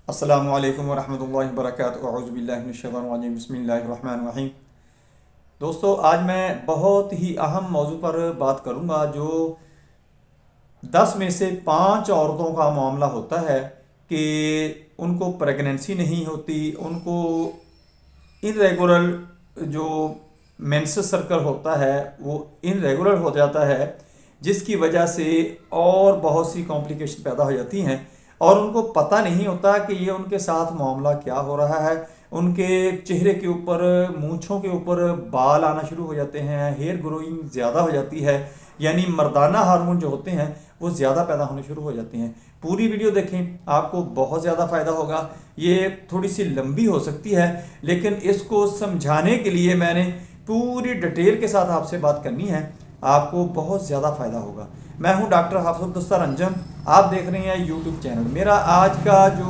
अस्सलामु अलैकुम वरहमतुल्लाहि वबरकातुहू अऊज़ु बिल्लाहि मिनश शैतानिर रजीम बिस्मिल्लाहिर रहमानिर रहीम। दोस्तों, आज मैं बहुत ही अहम मौजू पर बात करूंगा जो 10 में से 5 औरतों का मामला होता है कि उनको प्रेगनेंसी नहीं होती, उनको इरेगुलर जो मेंसेस सर्कल होता है वो इरेगुलर हो जाता है, जिसकी वजह से और बहुत सी कॉम्प्लिकेशन पैदा हो जाती हैं और उनको पता नहीं होता कि ये उनके साथ मामला क्या हो रहा है। उनके चेहरे के ऊपर, मूंछों के ऊपर बाल आना शुरू हो जाते हैं, हेयर ग्रोइंग ज़्यादा हो जाती है, यानी मर्दाना हार्मोन जो होते हैं वो ज़्यादा पैदा होने शुरू हो जाते हैं। पूरी वीडियो देखें, आपको बहुत ज़्यादा फ़ायदा होगा। ये थोड़ी सी लंबी हो सकती है, लेकिन इसको समझाने के लिए मैंने पूरी डिटेल के साथ आपसे बात करनी है, आपको बहुत ज़्यादा फ़ायदा होगा। मैं हूं डॉक्टर हाफिज़ दस्तार अंजम, आप देख रहे हैं यूट्यूब चैनल। मेरा आज का जो